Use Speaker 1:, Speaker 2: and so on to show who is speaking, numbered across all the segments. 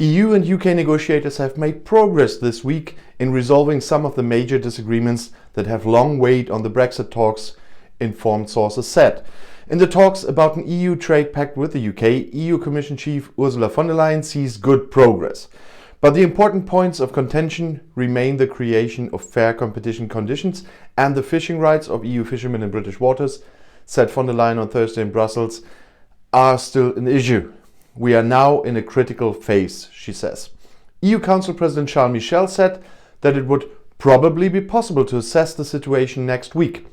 Speaker 1: EU and UK negotiators have made progress this week in resolving some of the major disagreements that have long weighed on the Brexit talks, informed sources said. In the talks about an EU trade pact with the UK, EU Commission Chief Ursula von der Leyen sees good progress. But the important points of contention remain the creation of fair competition conditions and the fishing rights of EU fishermen in British waters, said von der Leyen on Thursday in Brussels, are still an issue. We are now in a critical phase, she says. EU Council President Charles Michel said that it would probably be possible to assess the situation next week.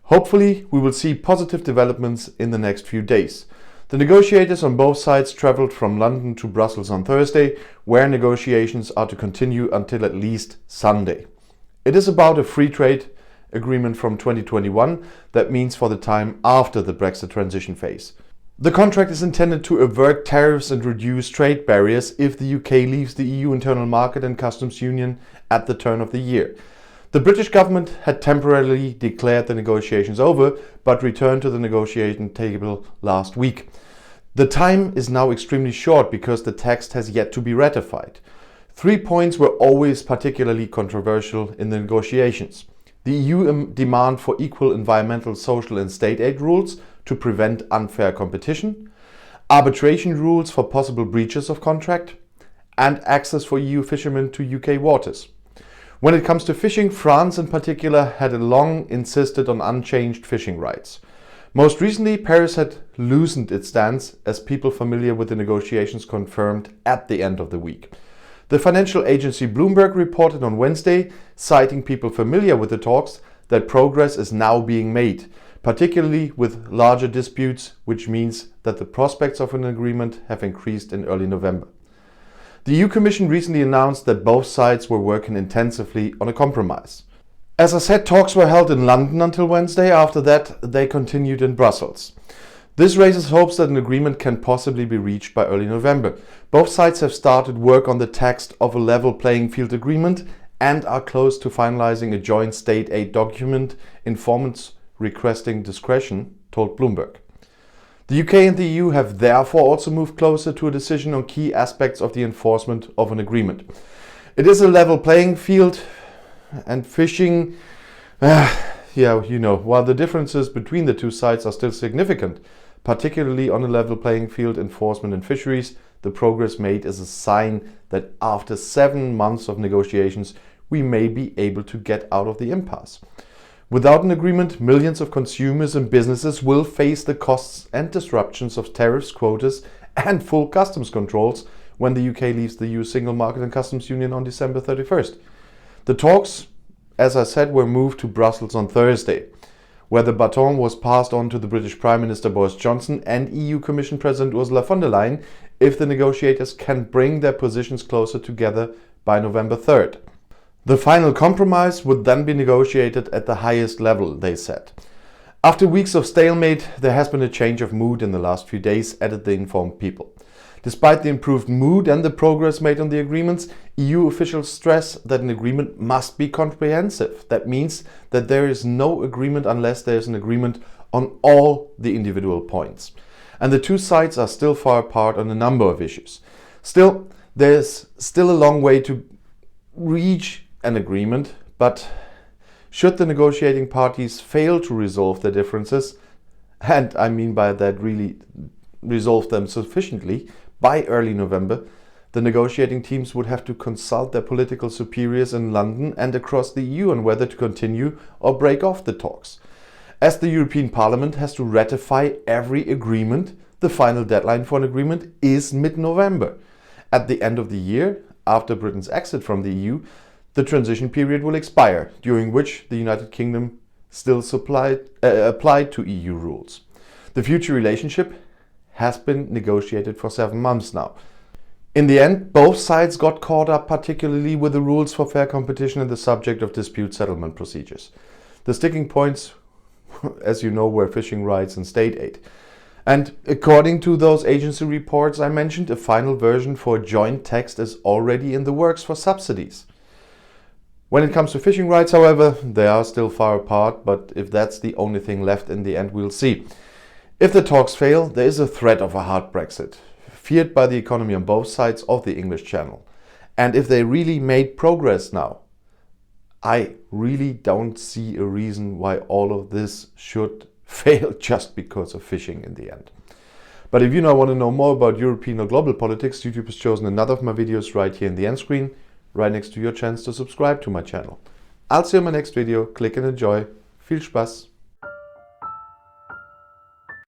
Speaker 1: Hopefully, we will see positive developments in the next few days. The negotiators on both sides travelled from London to Brussels on Thursday, where negotiations are to continue until at least Sunday. It is about a free trade agreement from 2021, that means for the time after the Brexit transition phase. The contract is intended to avert tariffs and reduce trade barriers if the UK leaves the EU internal market and customs union at the turn of the year. The British government had temporarily declared the negotiations over, but returned to the negotiating table last week. The time is now extremely short because the text has yet to be ratified. 3 points were always particularly controversial in the negotiations. The EU demand for equal environmental, social and state aid rules to prevent unfair competition, arbitration rules for possible breaches of contract, and access for EU fishermen to UK waters. When it comes to fishing, France in particular had long insisted on unchanged fishing rights. Most recently, Paris had loosened its stance, as people familiar with the negotiations confirmed at the end of the week. The financial agency Bloomberg reported on Wednesday, citing people familiar with the talks, that progress is now being made, particularly with larger disputes, which means that the prospects of an agreement have increased in early November. The EU Commission recently announced that both sides were working intensively on a compromise. As I said, talks were held in London until Wednesday. After that, they continued in Brussels. This raises hopes that an agreement can possibly be reached by early November. Both sides have started work on the text of a level playing field agreement and are close to finalizing a joint state aid document, informants requesting discretion, told Bloomberg. The UK and the EU have therefore also moved closer to a decision on key aspects of the enforcement of an agreement. It is a level playing field, and fishing, while the differences between the two sides are still significant, particularly on a level playing field enforcement in fisheries, the progress made is a sign that after 7 months of negotiations, we may be able to get out of the impasse. Without an agreement, millions of consumers and businesses will face the costs and disruptions of tariffs, quotas, and full customs controls when the UK leaves the EU single market and customs union on December 31st. The talks, as I said, were moved to Brussels on Thursday, where the baton was passed on to the British Prime Minister Boris Johnson and EU Commission President Ursula von der Leyen if the negotiators can bring their positions closer together by November 3rd. The final compromise would then be negotiated at the highest level, they said. After weeks of stalemate, there has been a change of mood in the last few days, added the informed people. Despite the improved mood and the progress made on the agreements, EU officials stress that an agreement must be comprehensive. That means that there is no agreement unless there is an agreement on all the individual points. And the two sides are still far apart on a number of issues. Still, there's still a long way to reach an agreement, but should the negotiating parties fail to resolve their differences, and I mean by that really resolve them sufficiently, by early November, the negotiating teams would have to consult their political superiors in London and across the EU on whether to continue or break off the talks. As the European Parliament has to ratify every agreement, the final deadline for an agreement is mid-November. At the end of the year, after Britain's exit from the EU, the transition period will expire, during which the United Kingdom still applied to EU rules. The future relationship has been negotiated for 7 months now. In the end, both sides got caught up particularly with the rules for fair competition and the subject of dispute settlement procedures. The sticking points, as you know, were fishing rights and state aid. And according to those agency reports I mentioned, a final version for a joint text is already in the works for subsidies. When it comes to fishing rights, however, they are still far apart, but if that's the only thing left in the end, we'll see. If the talks fail, there is a threat of a hard Brexit. feared by the economy on both sides of the English Channel. And if they really made progress now, I really don't see a reason why all of this should fail just because of fishing in the end. But if you now want to know more about European or global politics, YouTube has chosen another of my videos right here in the end screen, right next to your chance to subscribe to my channel. I'll see you in my next video. Click and enjoy. Viel Spaß!